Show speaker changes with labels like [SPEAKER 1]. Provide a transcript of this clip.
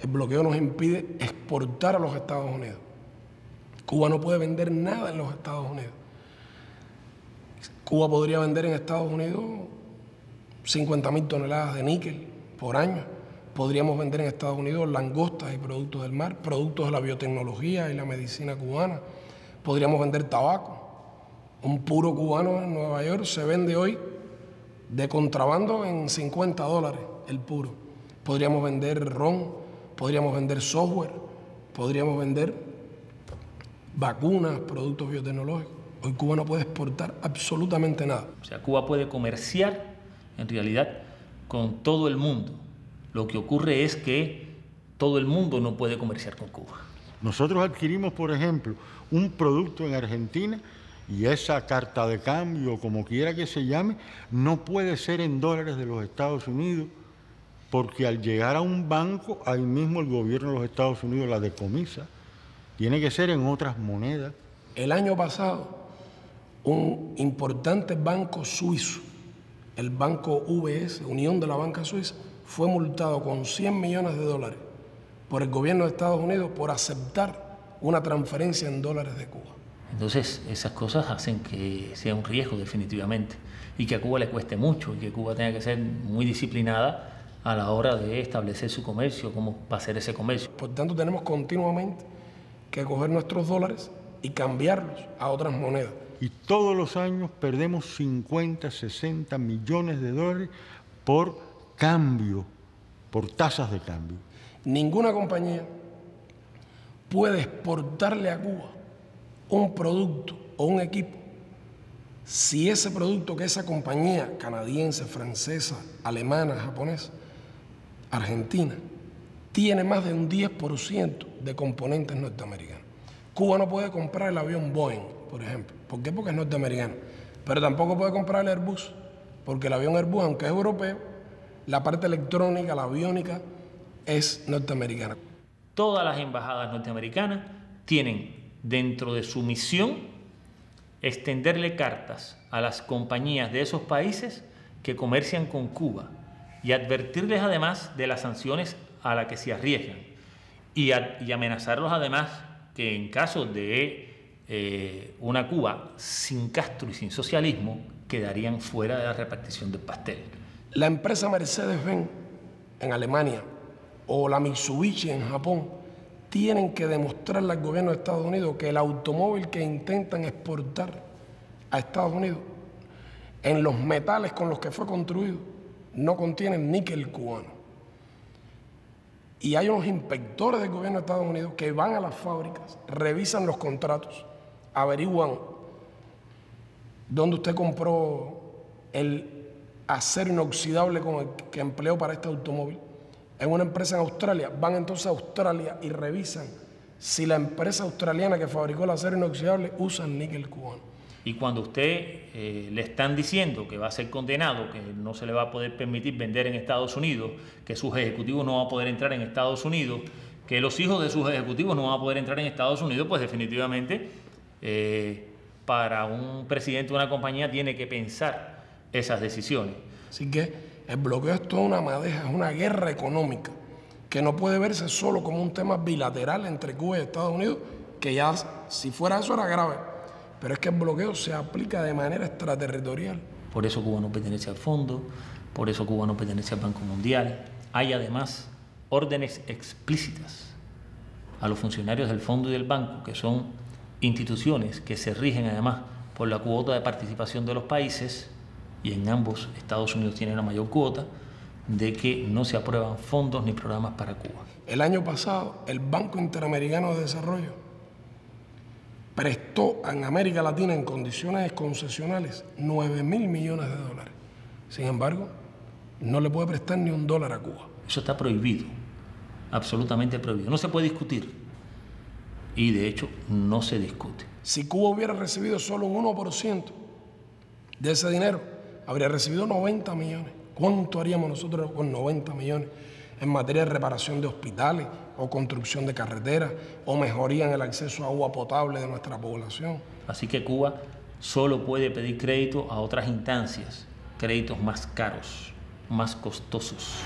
[SPEAKER 1] El bloqueo nos impide exportar a los Estados Unidos. Cuba no puede vender nada en los Estados Unidos. Cuba podría vender en Estados Unidos 50.000 toneladas de níquel por año. Podríamos vender en Estados Unidos langostas y productos del mar, productos de la biotecnología y la medicina cubana. Podríamos vender tabaco. Un puro cubano en Nueva York se vende hoy de contrabando en $50 el puro. Podríamos vender ron, podríamos vender software, podríamos vender vacunas, productos biotecnológicos. Hoy Cuba no puede exportar absolutamente nada.
[SPEAKER 2] O sea, Cuba puede comerciar en realidad con todo el mundo. Lo que ocurre es que todo el mundo no puede comerciar con Cuba.
[SPEAKER 3] Nosotros adquirimos, por ejemplo, un producto en Argentina y esa carta de cambio, como quiera que se llame, no puede ser en dólares de los Estados Unidos, porque al llegar a un banco, ahí mismo el gobierno de los Estados Unidos la decomisa. Tiene que ser en otras monedas.
[SPEAKER 1] El año pasado, un importante banco suizo, el banco UBS, Unión de la Banca Suiza, fue multado con $100 millones por el gobierno de Estados Unidos por aceptar una transferencia en dólares de Cuba.
[SPEAKER 2] Entonces, esas cosas hacen que sea un riesgo definitivamente y que a Cuba le cueste mucho y que Cuba tenga que ser muy disciplinada a la hora de establecer su comercio, cómo va a ser ese comercio.
[SPEAKER 1] Por tanto, tenemos continuamente que coger nuestros dólares y cambiarlos a otras monedas.
[SPEAKER 3] Y todos los años perdemos 50, 60 millones de dólares por cambio, por tasas de cambio.
[SPEAKER 1] Ninguna compañía puede exportarle a Cuba un producto o un equipo si ese producto que esa compañía canadiense, francesa, alemana, japonesa, argentina, tiene más de un 10% de componentes norteamericanos. Cuba no puede comprar el avión Boeing, por ejemplo. ¿Por qué? Porque es norteamericano. Pero tampoco puede comprar el Airbus, porque el avión Airbus, aunque es europeo, la parte electrónica, la aviónica, es norteamericana.
[SPEAKER 2] Todas las embajadas norteamericanas tienen dentro de su misión extenderle cartas a las compañías de esos países que comercian con Cuba y advertirles además de las sanciones a las que se arriesgan y amenazarlos además que en caso de una Cuba sin Castro y sin socialismo quedarían fuera de la repartición del pastel.
[SPEAKER 1] La empresa Mercedes-Benz en Alemania o la Mitsubishi en Japón tienen que demostrarle al gobierno de Estados Unidos que el automóvil que intentan exportar a Estados Unidos en los metales con los que fue construido no contienen níquel cubano. Y hay unos inspectores del gobierno de Estados Unidos que van a las fábricas, revisan los contratos, averiguan dónde usted compró el acero inoxidable con el que empleó para este automóvil. En una empresa en Australia, van entonces a Australia y revisan si la empresa australiana que fabricó el acero inoxidable usa el níquel cubano.
[SPEAKER 2] Y cuando usted le están diciendo que va a ser condenado, que no se le va a poder permitir vender en Estados Unidos, que sus ejecutivos no van a poder entrar en Estados Unidos, que los hijos de sus ejecutivos no van a poder entrar en Estados Unidos, pues definitivamente para un presidente de una compañía tiene que pensar esas decisiones.
[SPEAKER 1] Así que el bloqueo es toda una madeja, es una guerra económica que no puede verse solo como un tema bilateral entre Cuba y Estados Unidos, que ya si fuera eso era grave, pero es que el bloqueo se aplica de manera extraterritorial.
[SPEAKER 2] Por eso Cuba no pertenece al fondo, por eso Cuba no pertenece al Banco Mundial. Hay además órdenes explícitas a los funcionarios del fondo y del banco, que son instituciones que se rigen además por la cuota de participación de los países, y en ambos Estados Unidos tiene una mayor cuota, de que no se aprueban fondos ni programas para Cuba.
[SPEAKER 1] El año pasado, el Banco Interamericano de Desarrollo prestó en América Latina en condiciones concesionales $9.000 millones. Sin embargo, no le puede prestar ni $1 a Cuba.
[SPEAKER 2] Eso está prohibido, absolutamente prohibido. No se puede discutir y de hecho no se discute.
[SPEAKER 1] Si Cuba hubiera recibido solo un 1% de ese dinero, habría recibido 90 millones. ¿Cuánto haríamos nosotros con 90 millones en materia de reparación de hospitales o construcción de carreteras o mejoría en el acceso a agua potable de nuestra población?
[SPEAKER 2] Así que Cuba solo puede pedir crédito a otras instancias, créditos más caros, más costosos.